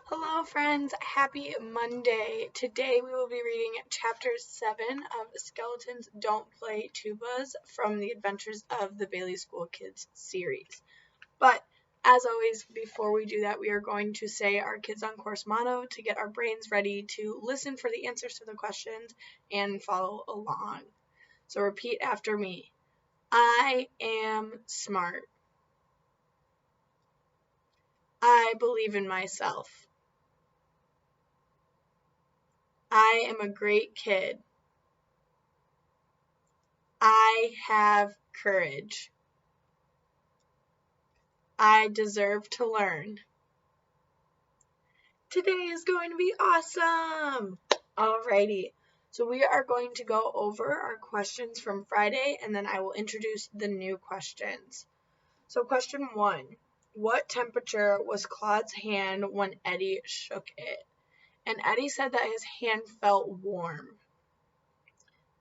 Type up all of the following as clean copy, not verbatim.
Hello, friends. Happy Monday. Today we will be reading Chapter 7 of Skeletons Don't Play Tubas from the Adventures of the Bailey School Kids series. But, as always, before we do that, we are going to say our Kids on Course motto to get our brains ready to listen for the answers to the questions and follow along. So repeat after me. I am smart. I believe in myself. I am a great kid. I have courage. I deserve to learn. Today is going to be awesome! Alrighty, so we are going to go over our questions from Friday, and then I will introduce the new questions. So question 1, what temperature was Claude's hand when Eddie shook it? And Eddie said that his hand felt warm.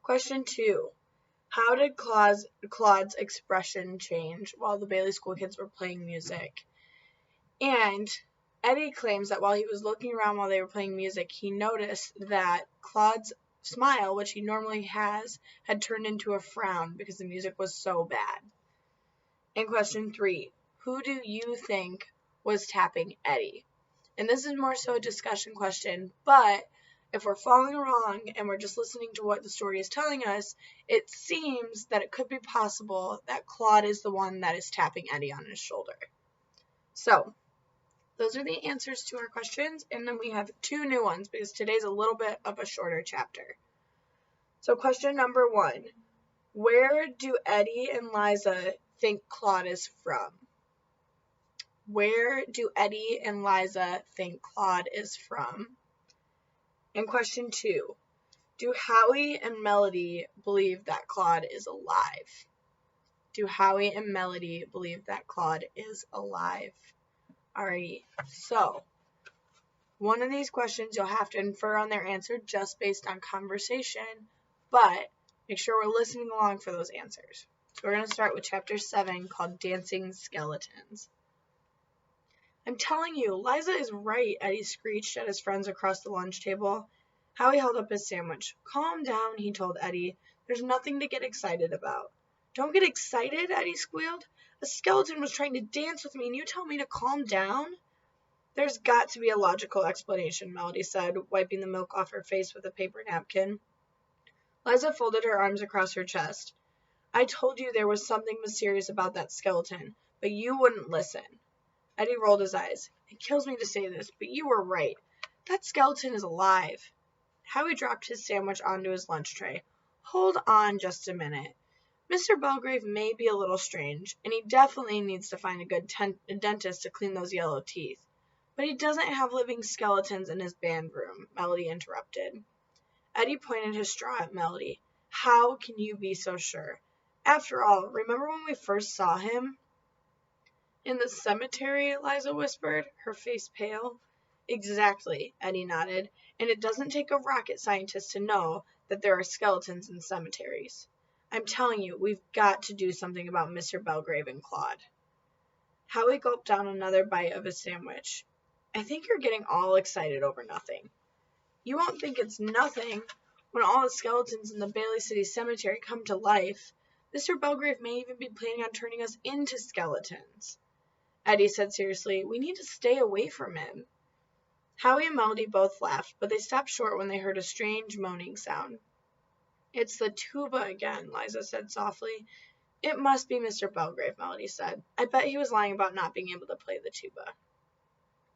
Question 2, how did Claude's expression change while the Bailey School Kids were playing music? And Eddie claims that while he was looking around while they were playing music, he noticed that Claude's smile, which he normally has, had turned into a frown because the music was so bad. And question 3, who do you think was tapping Eddie? And this is more so a discussion question, but if we're following along and we're just listening to what the story is telling us, it seems that it could be possible that Claude is the one that is tapping Eddie on his shoulder. So, those are the answers to our questions, and then we have 2 new ones because today's a little bit of a shorter chapter. So question number 1, where do Eddie and Liza think Claude is from? Where do Eddie and Liza think Claude is from? And question 2, do Howie and Melody believe that Claude is alive? Do Howie and Melody believe that Claude is alive? Alrighty, so one of these questions you'll have to infer on their answer just based on conversation, but make sure we're listening along for those answers. So we're going to start with Chapter 7 called Dancing Skeletons. I'm telling you, Liza is right, Eddie screeched at his friends across the lunch table. Howie held up his sandwich. Calm down, he told Eddie. There's nothing to get excited about. Don't get excited, Eddie squealed. A skeleton was trying to dance with me and you tell me to calm down? There's got to be a logical explanation, Melody said, wiping the milk off her face with a paper napkin. Liza folded her arms across her chest. I told you there was something mysterious about that skeleton, but you wouldn't listen. Eddie rolled his eyes. It kills me to say this, but you were right. That skeleton is alive. Howie dropped his sandwich onto his lunch tray. Hold on just a minute. Mr. Belgrave may be a little strange, and he definitely needs to find a good dentist to clean those yellow teeth. But he doesn't have living skeletons in his band room, Melody interrupted. Eddie pointed his straw at Melody. How can you be so sure? After all, remember when we first saw him? In the cemetery, Liza whispered, her face pale. Exactly, Eddie nodded, and it doesn't take a rocket scientist to know that there are skeletons in cemeteries. I'm telling you, we've got to do something about Mr. Belgrave and Claude. Howie gulped down another bite of his sandwich. I think you're getting all excited over nothing. You won't think it's nothing when all the skeletons in the Bailey City Cemetery come to life. Mr. Belgrave may even be planning on turning us into skeletons. Eddie said seriously, we need to stay away from him. Howie and Melody both laughed, but they stopped short when they heard a strange moaning sound. It's the tuba again, Liza said softly. It must be Mr. Belgrave, Melody said. I bet he was lying about not being able to play the tuba.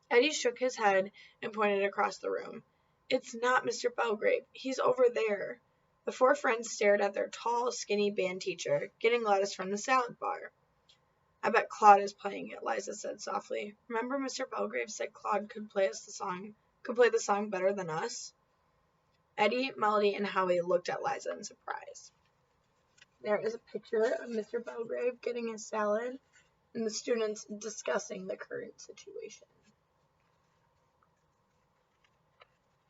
Eddie shook his head and pointed across the room. It's not Mr. Belgrave. He's over there. The 4 friends stared at their tall, skinny band teacher, getting lettuce from the salad bar. I bet Claude is playing it, Liza said softly. Remember Mr. Belgrave said Claude could play the song better than us? Eddie, Melody, and Howie looked at Liza in surprise. There is a picture of Mr. Belgrave getting his salad and the students discussing the current situation.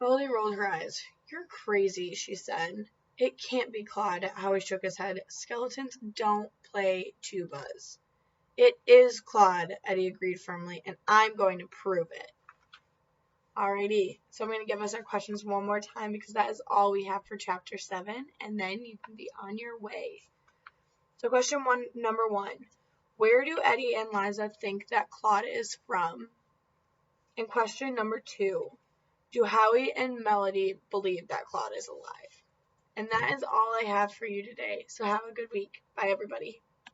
Melody rolled her eyes. You're crazy, she said. It can't be Claude, Howie shook his head. Skeletons don't play tubas. It is Claude, Eddie agreed firmly, and I'm going to prove it. Alrighty, so I'm going to give us our questions one more time because that is all we have for chapter 7, and then you can be on your way. So question number 1, where do Eddie and Liza think that Claude is from? And question number 2, do Howie and Melody believe that Claude is alive? And that is all I have for you today, so have a good week. Bye, everybody.